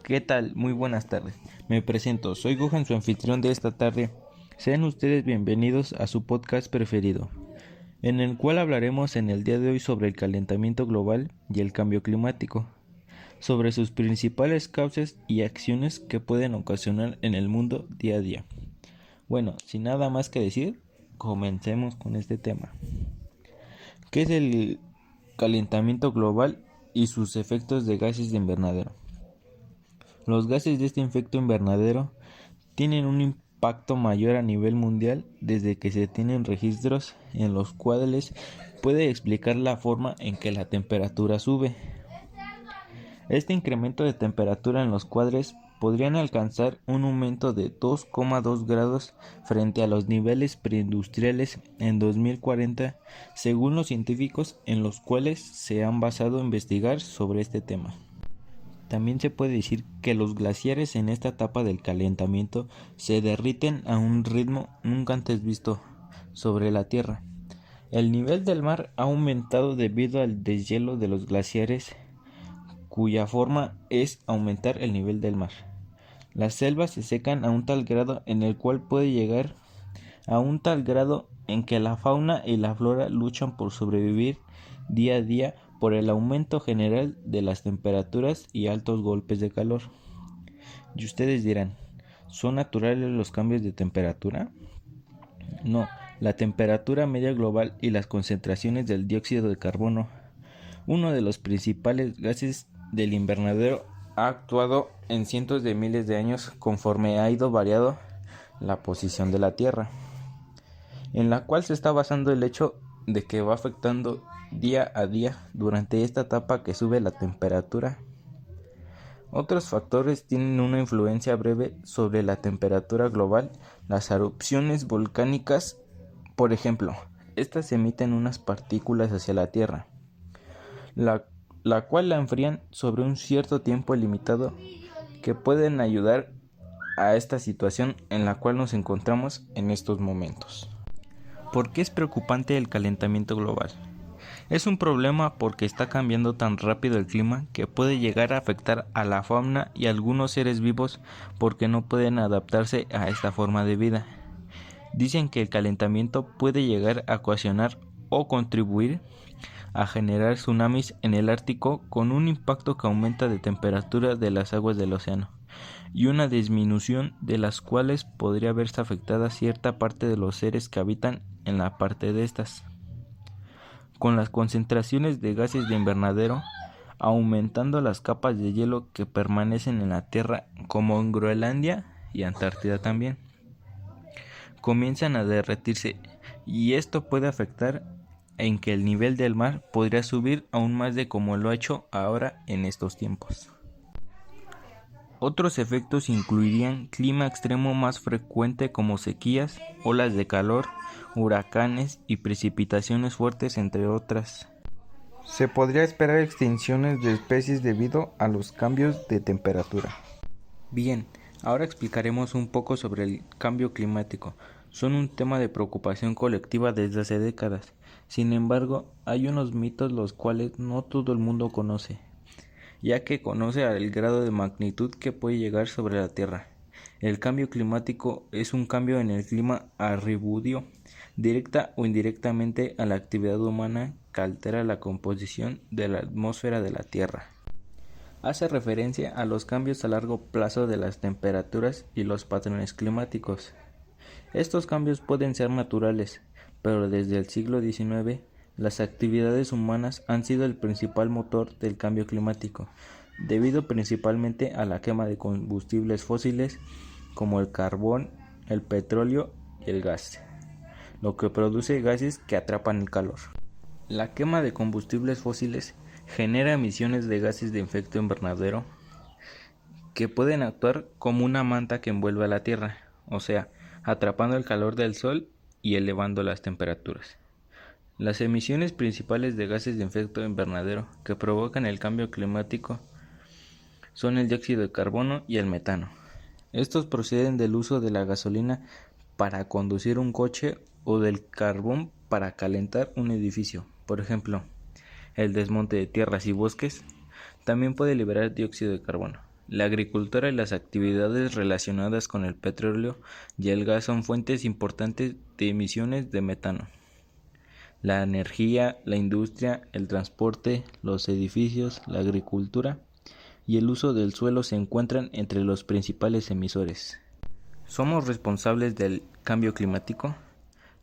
¿Qué tal? Muy buenas tardes. Me presento, soy Gohan, su anfitrión de esta tarde. Sean ustedes bienvenidos a su podcast preferido, en el cual hablaremos en el día de hoy sobre el calentamiento global y el cambio climático, sobre sus principales causas y acciones que pueden ocasionar en el mundo día a día. Bueno, sin nada más que decir, comencemos con este tema. ¿Qué es el calentamiento global y sus efectos de gases de invernadero? Los gases de este efecto invernadero tienen un impacto mayor a nivel mundial desde que se tienen registros en los cuales puede explicar la forma en que la temperatura sube. Este incremento de temperatura en los cuadres podrían alcanzar un aumento de 2,2 grados frente a los niveles preindustriales en 2040, según los científicos en los cuales se han basado a investigar sobre este tema. También se puede decir que los glaciares en esta etapa del calentamiento se derriten a un ritmo nunca antes visto sobre la Tierra. El nivel del mar ha aumentado debido al deshielo de los glaciares, cuya forma es aumentar el nivel del mar. Las selvas se secan a un tal grado en el cual puede llegar a un tal grado en que la fauna y la flora luchan por sobrevivir día a día por el aumento general de las temperaturas y altos golpes de calor. Y ustedes dirán, ¿son naturales los cambios de temperatura? No, la temperatura media global y las concentraciones del dióxido de carbono, uno de los principales gases del invernadero, ha actuado en cientos de miles de años conforme ha ido variando la posición de la Tierra, en la cual se está basando el hecho de que va afectando día a día durante esta etapa que sube la temperatura. Otros factores tienen una influencia breve sobre la temperatura global. Las erupciones volcánicas, por ejemplo, estas emiten unas partículas hacia la Tierra, la cual la enfrían sobre un cierto tiempo limitado, que pueden ayudar a esta situación en la cual nos encontramos en estos momentos. ¿Por qué es preocupante el calentamiento global? Es un problema porque está cambiando tan rápido el clima que puede llegar a afectar a la fauna y a algunos seres vivos porque no pueden adaptarse a esta forma de vida. Dicen que el calentamiento puede llegar a ocasionar o contribuir a generar tsunamis en el Ártico, con un impacto que aumenta de temperatura de las aguas del océano y una disminución de las cuales podría verse afectada cierta parte de los seres que habitan en la parte de estas, con las concentraciones de gases de invernadero aumentando las capas de hielo que permanecen en la Tierra, como en Groenlandia y Antártida también, comienzan a derretirse, y esto puede afectar en que el nivel del mar podría subir aún más de como lo ha hecho ahora en estos tiempos. Otros efectos incluirían clima extremo más frecuente como sequías, olas de calor, huracanes y precipitaciones fuertes, entre otras. Se podría esperar extinciones de especies debido a los cambios de temperatura. Bien, ahora explicaremos un poco sobre el cambio climático. Son un tema de preocupación colectiva desde hace décadas. Sin embargo, hay unos mitos los cuales no todo el mundo conoce, ya que conoce el grado de magnitud que puede llegar sobre la Tierra. El cambio climático es un cambio en el clima atribuido directa o indirectamente a la actividad humana que altera la composición de la atmósfera de la Tierra. Hace referencia a los cambios a largo plazo de las temperaturas y los patrones climáticos. Estos cambios pueden ser naturales, pero desde el siglo XIX las actividades humanas han sido el principal motor del cambio climático, debido principalmente a la quema de combustibles fósiles como el carbón, el petróleo y el gas, lo que produce gases que atrapan el calor. La quema de combustibles fósiles genera emisiones de gases de efecto invernadero que pueden actuar como una manta que envuelve a la Tierra, o sea, atrapando el calor del Sol y elevando las temperaturas. Las emisiones principales de gases de efecto invernadero que provocan el cambio climático son el dióxido de carbono y el metano. Estos proceden del uso de la gasolina para conducir un coche o del carbón para calentar un edificio. Por ejemplo, el desmonte de tierras y bosques también puede liberar dióxido de carbono. La agricultura y las actividades relacionadas con el petróleo y el gas son fuentes importantes de emisiones de metano. La energía, la industria, el transporte, los edificios, la agricultura y el uso del suelo se encuentran entre los principales emisores. ¿Somos responsables del cambio climático?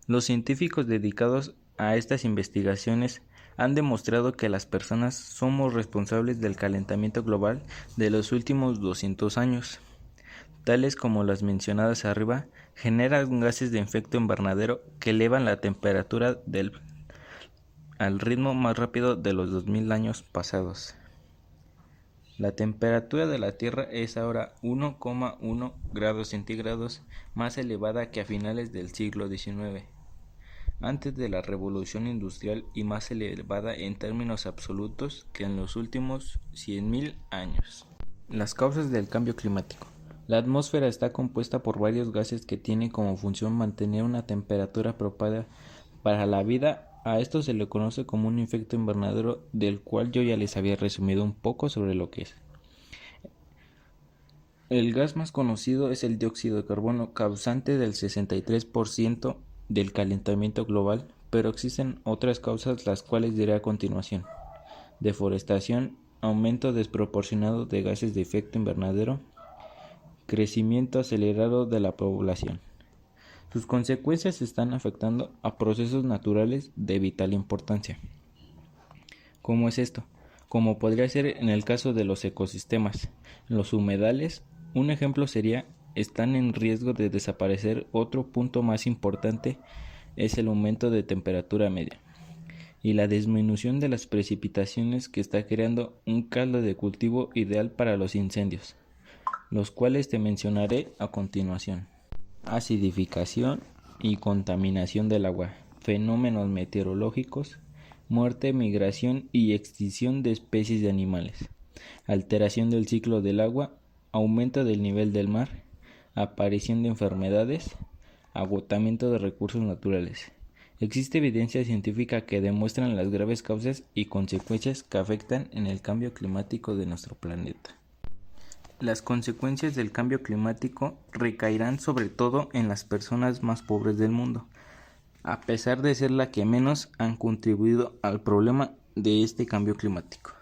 Los científicos dedicados a estas investigaciones han demostrado que las personas somos responsables del calentamiento global de los últimos 200 años. Tales como las mencionadas arriba, generan gases de efecto invernadero que elevan la temperatura al ritmo más rápido de los 2000 años pasados. La temperatura de la Tierra es ahora 1,1 grados centígrados más elevada que a finales del siglo XIX, antes de la Revolución Industrial, y más elevada en términos absolutos que en los últimos 100.000 años. Las causas del cambio climático. La atmósfera está compuesta por varios gases que tienen como función mantener una temperatura apropiada para la vida. A esto se le conoce como un efecto invernadero, del cual yo ya les había resumido un poco sobre lo que es. El gas más conocido es el dióxido de carbono, causante del 63% del calentamiento global, pero existen otras causas, las cuales diré a continuación: deforestación, aumento desproporcionado de gases de efecto invernadero, crecimiento acelerado de la población. Sus consecuencias están afectando a procesos naturales de vital importancia. ¿Cómo es esto? Como podría ser en el caso de los ecosistemas. Los humedales, un ejemplo sería, están en riesgo de desaparecer. Otro punto más importante es el aumento de temperatura media y la disminución de las precipitaciones, que está creando un caldo de cultivo ideal para los incendios, los cuales te mencionaré a continuación. Acidificación y contaminación del agua, fenómenos meteorológicos, muerte, migración y extinción de especies de animales, alteración del ciclo del agua, aumento del nivel del mar, aparición de enfermedades, agotamiento de recursos naturales. Existe evidencia científica que demuestra las graves causas y consecuencias que afectan en el cambio climático de nuestro planeta. Las consecuencias del cambio climático recaerán sobre todo en las personas más pobres del mundo, a pesar de ser las que menos han contribuido al problema de este cambio climático.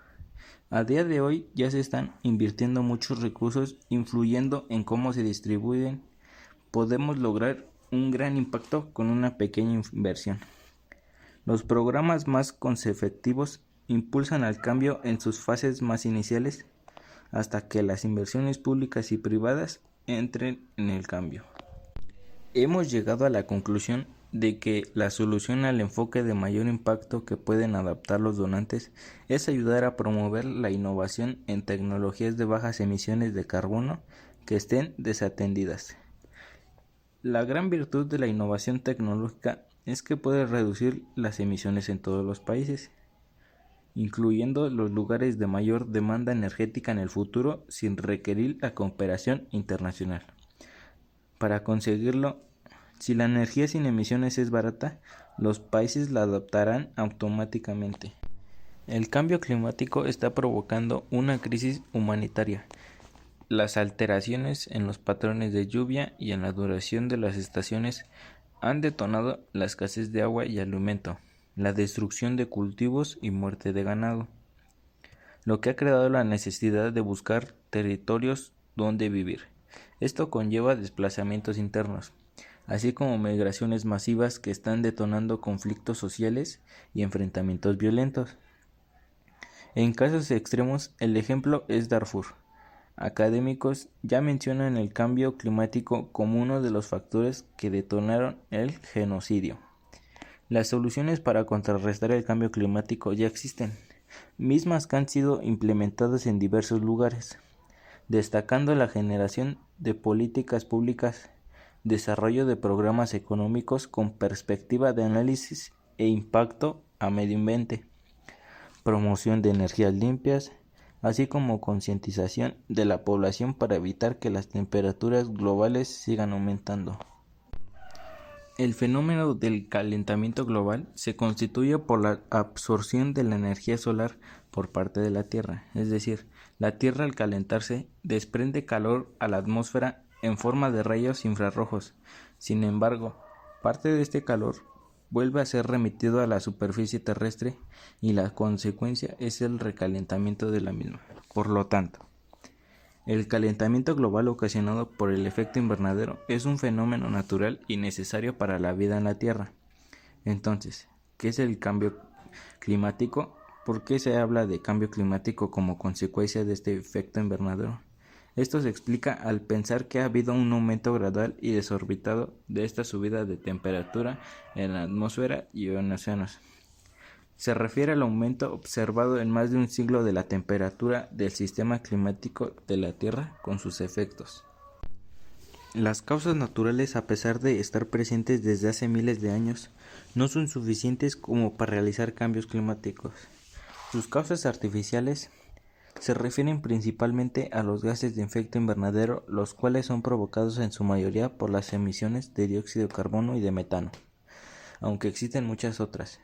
A día de hoy ya se están invirtiendo muchos recursos, influyendo en cómo se distribuyen. Podemos lograr un gran impacto con una pequeña inversión. Los programas más coste-efectivos impulsan al cambio en sus fases más iniciales, hasta que las inversiones públicas y privadas entren en el cambio. Hemos llegado a la conclusión de que la solución al enfoque de mayor impacto que pueden adoptar los donantes es ayudar a promover la innovación en tecnologías de bajas emisiones de carbono que estén desatendidas. La gran virtud de la innovación tecnológica es que puede reducir las emisiones en todos los países, incluyendo los lugares de mayor demanda energética en el futuro, sin requerir la cooperación internacional. Para conseguirlo, si la energía sin emisiones es barata, los países la adoptarán automáticamente. El cambio climático está provocando una crisis humanitaria. Las alteraciones en los patrones de lluvia y en la duración de las estaciones han detonado la escasez de agua y alimento, la destrucción de cultivos y muerte de ganado, lo que ha creado la necesidad de buscar territorios donde vivir. Esto conlleva desplazamientos internos, así como migraciones masivas que están detonando conflictos sociales y enfrentamientos violentos. En casos extremos, el ejemplo es Darfur. Académicos ya mencionan el cambio climático como uno de los factores que detonaron el genocidio. Las soluciones para contrarrestar el cambio climático ya existen, mismas que han sido implementadas en diversos lugares, destacando la generación de políticas públicas, desarrollo de programas económicos con perspectiva de análisis e impacto a medio ambiente, promoción de energías limpias, así como concientización de la población para evitar que las temperaturas globales sigan aumentando. El fenómeno del calentamiento global se constituye por la absorción de la energía solar por parte de la Tierra, es decir, La Tierra al calentarse desprende calor a la atmósfera en forma de rayos infrarrojos. Sin embargo, parte de este calor vuelve a ser remitido a la superficie terrestre y la consecuencia es el recalentamiento de la misma. Por lo tanto, el calentamiento global ocasionado por el efecto invernadero es un fenómeno natural y necesario para la vida en la Tierra. Entonces, ¿qué es el cambio climático? ¿Por qué se habla de cambio climático como consecuencia de este efecto invernadero? Esto se explica al pensar que ha habido un aumento gradual y desorbitado de esta subida de temperatura en la atmósfera y en océanos. Se refiere al aumento observado en más de un siglo de la temperatura del sistema climático de la Tierra con sus efectos. Las causas naturales, a pesar de estar presentes desde hace miles de años, no son suficientes como para realizar cambios climáticos. Sus causas artificiales se refieren principalmente a los gases de efecto invernadero, los cuales son provocados en su mayoría por las emisiones de dióxido de carbono y de metano, aunque existen muchas otras.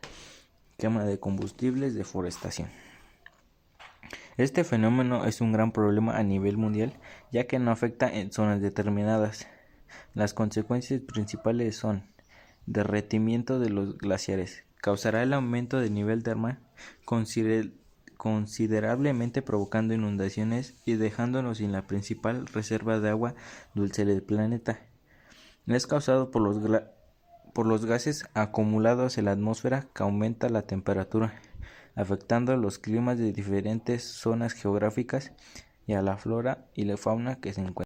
Quema de combustibles, deforestación. Este fenómeno es un gran problema a nivel mundial, ya que no afecta en zonas determinadas. Las consecuencias principales son derretimiento de los glaciares. Causará el aumento del nivel del mar considerablemente, provocando inundaciones y dejándonos sin la principal reserva de agua dulce del planeta. Es causado por los gases acumulados en la atmósfera que aumenta la temperatura, afectando los climas de diferentes zonas geográficas y a la flora y la fauna que se encuentran.